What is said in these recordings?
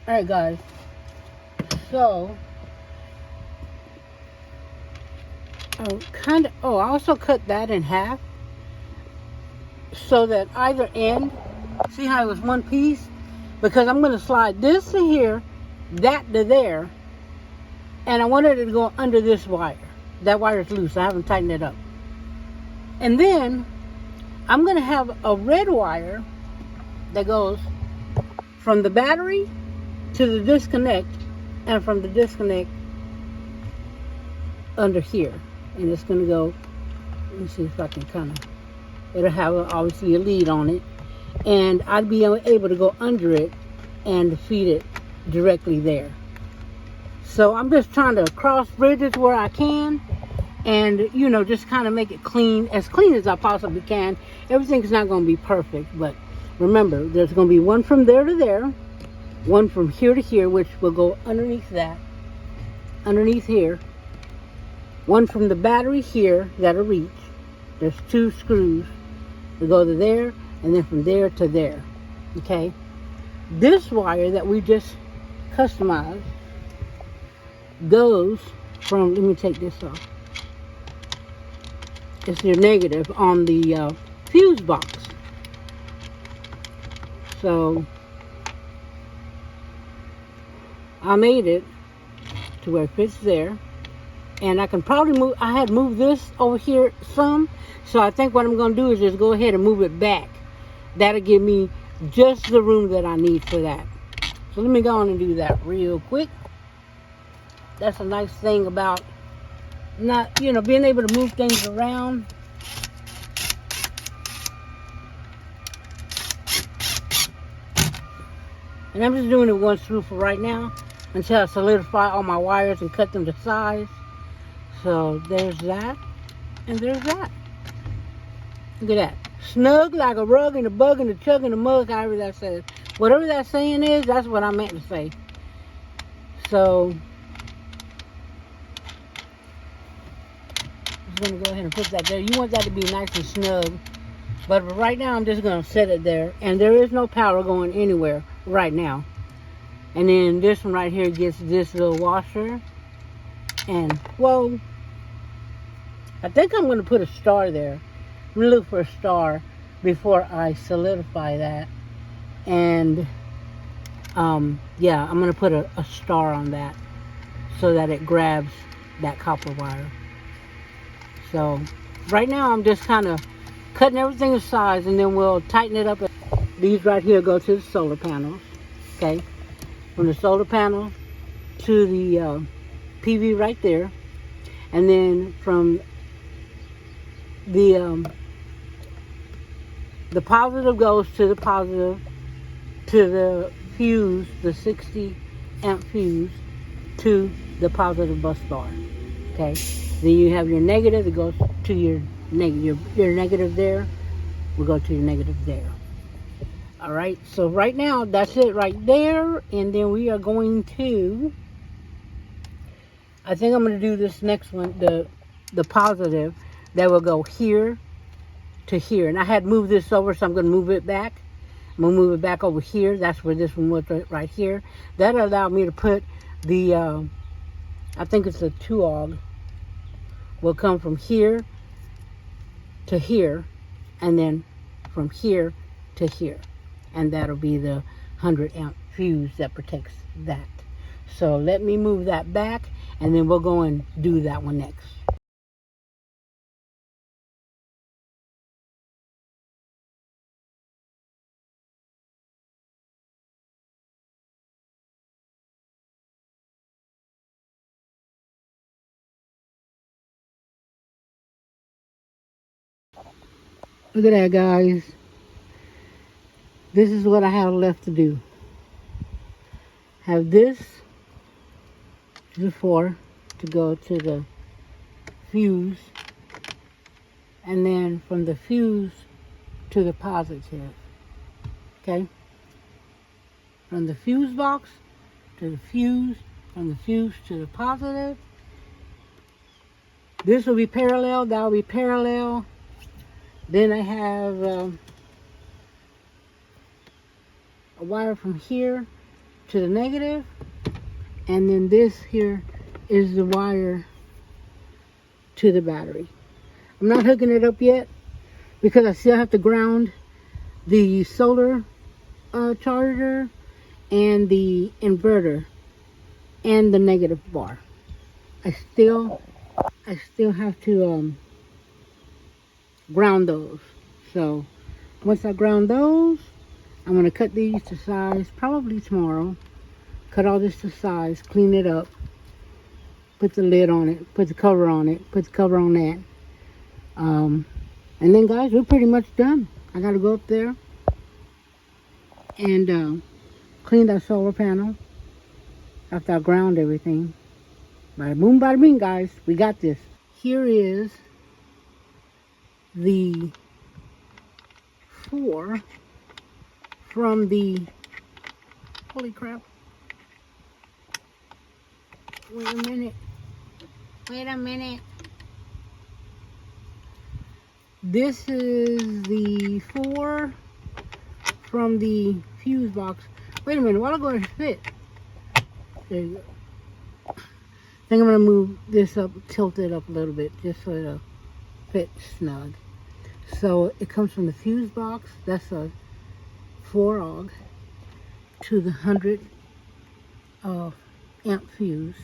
Alright guys, so I also cut that in half so that either end, see how it was one piece? Because I'm going to slide this to here, that to there, and I wanted it to go under this wire. That wire is loose, I haven't tightened it up. And then I'm going to have a red wire that goes from the battery to the disconnect, and from the disconnect under here. And it's going to go, let me see if I can kind of, it'll have obviously a lead on it. And I'd be able to go under it and feed it directly there. So I'm just trying to cross bridges where I can, and you know, just kind of make it clean as I possibly can. Everything's not going to be perfect, but remember, there's going to be one from there to there, one from here to here, which will go underneath that, underneath here, one from the battery here that'll reach. There's 2 screws that go to there, and then from there to there. Okay, this wire that we just customized goes from, let me take this off, it's your negative on the fuse box. So I made it to where it fits there, and I can probably move, I had moved this over here some, so I think what I'm going to do is just go ahead and move it back. That'll give me just the room that I need for that. So let me go on and do that real quick. That's a nice thing about not, you know, being able to move things around. And I'm just doing it one screw for right now until I solidify all my wires and cut them to size. So there's that, and there's that. Look at that. Snug like a rug and a bug and a chug and a mug, however that says. Whatever that saying is, that's what I meant to say. So I'm just going to go ahead and put that there. You want that to be nice and snug. But right now, I'm just going to set it there. And there is no power going anywhere right now. And then this one right here gets this little washer. And, well, I think I'm going to put a star there. I'm going to look for a star before I solidify that. And, yeah, I'm going to put a star on that so that it grabs that copper wire. So, right now, I'm just kind of cutting everything to size, and then we'll tighten it up. These right here go to the solar panels, okay? From the solar panel to the PV right there, and then from the positive goes to the positive to the fuse, the 60 amp fuse to the positive bus bar. Okay, then you have your negative that goes to your negative. Your negative there will go to your negative there. All right, so right now that's it right there, and then we are going to, I think I'm going to do this next one, the positive that will go here to here. And I had moved this over, so I'm going to move it back. I'm going to move it back over here. That's where this one was, right here. That allowed me to put the, I think it's a 2-aug, will come from here to here, and then from here to here. And that'll be the 100 amp fuse that protects that. So let me move that back, and then we'll go and do that one next. Look at that, guys. This is what I have left to do. Have this before to go to the fuse, and then from the fuse to the positive. Okay? From the fuse box to the fuse, from the fuse to the positive. This will be parallel, that will be parallel. Then I have a wire from here to the negative, and then this here is the wire to the battery. I'm not hooking it up yet because I still have to ground the solar charger and the inverter and the negative bar. I still have to ground those. So once I ground those, I'm going to cut these to size probably tomorrow. Cut all this to size, clean it up, put the lid on it, put the cover on it, put the cover on that. And then guys, we're pretty much done. I got to go up there and clean that solar panel after I ground everything. Bada boom, bada bing, guys. We got this. Here is the 4 from the, holy crap. Wait a minute. Wait a minute. This is the 4 from the fuse box. Wait a minute, why don't I go and fit? There you go. I think I'm going to move this up, tilt it up a little bit, just so it'll fit snug. So it comes from the fuse box. That's a 4-AUG to the 100 amp fuse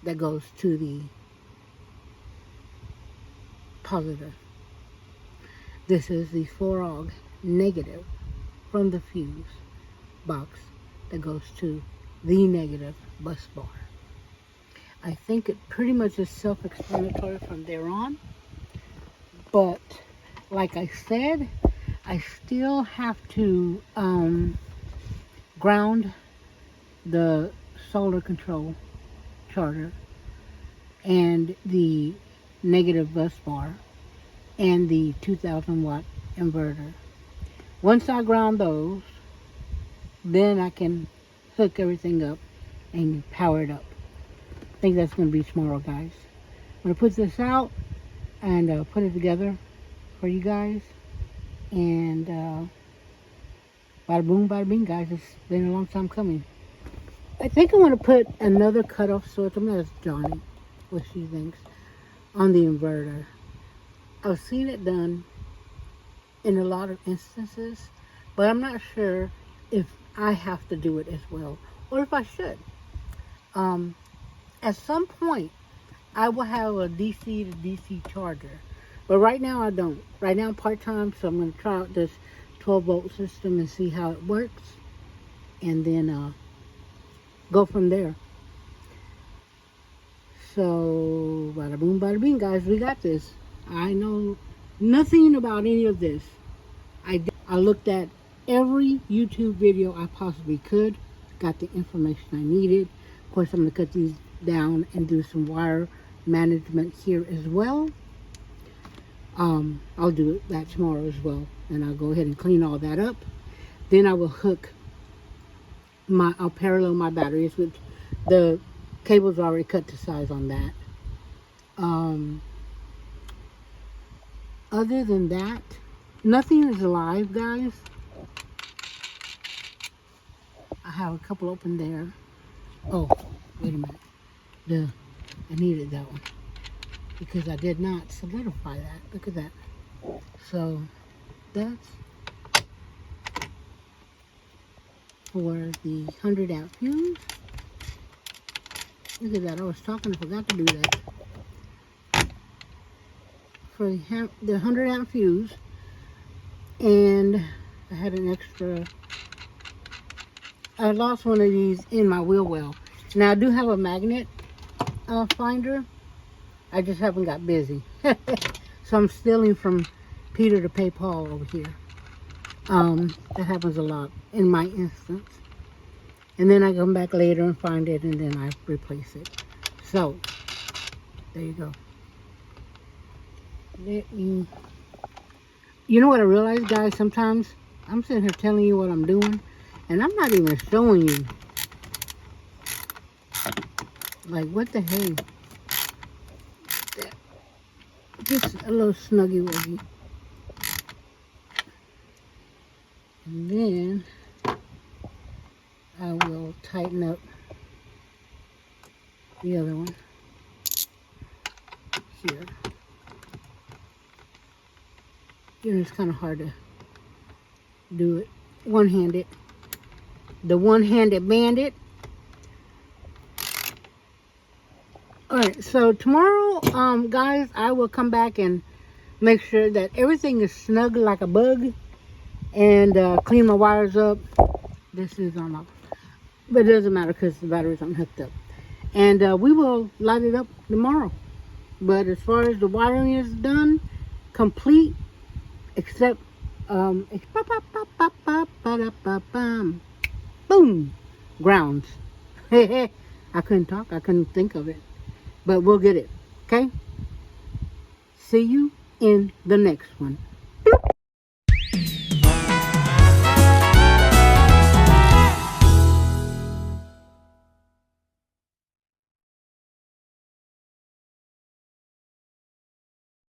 that goes to the positive. This is the 4-AUG negative from the fuse box that goes to the negative bus bar. I think it pretty much is self-explanatory from there on, but like I said, I still have to ground the solar control charger and the negative bus bar and the 2000 watt inverter. Once I ground those, then I can hook everything up and power it up. I think that's going to be tomorrow, guys. I'm going to put this out and put it together for you guys. And bada boom, bada bing, guys. It's been a long time coming. I think I want to put another cutoff switch. I'm going to ask Johnny what she thinks on the inverter. I've seen it done in a lot of instances, but I'm not sure if I have to do it as well or if I should. At some point, I will have a DC to DC charger, but right now I don't. Right now I'm part-time, so I'm going to try out this 12-volt system and see how it works, and then go from there. So, bada boom, bada bing, guys, we got this. I know nothing about any of this. I looked at every YouTube video I possibly could, got the information I needed. Of course, I'm going to cut these down and do some wire management here as well. I'll do that tomorrow as well, and I'll go ahead and clean all that up. Then I will I'll parallel my batteries with the cables already cut to size on that. Other than that, nothing is alive, guys. I have a couple open there. Oh, wait a minute. I needed that one because I did not solidify that. Look at that. So that's for the 100 amp fuse. Look at that. I was talking, I forgot to do that. For the 100 amp fuse, and I had an extra. I lost one of these in my wheel well. Now I do have a magnet finder. I just haven't got busy. So I'm stealing from Peter to pay Paul over here. That happens a lot in my instance. And then I come back later and find it, and then I replace it. So there you go. You know what I realized, guys? Sometimes I'm sitting here telling you what I'm doing, and I'm not even showing you. Like, what the hell? Just a little snuggy wuggy. And then I will tighten up the other one here. You know, it's kind of hard to do it one-handed. The one-handed bandit. Alright, so tomorrow, guys, I will come back and make sure that everything is snug like a bug and clean my wires up. This is on off, but it doesn't matter because the batteries aren't hooked up. And we will light it up tomorrow. But as far as the wiring is done, complete, except boom, grounds. I couldn't talk. I couldn't think of it. But we'll get it. Okay? See you in the next one.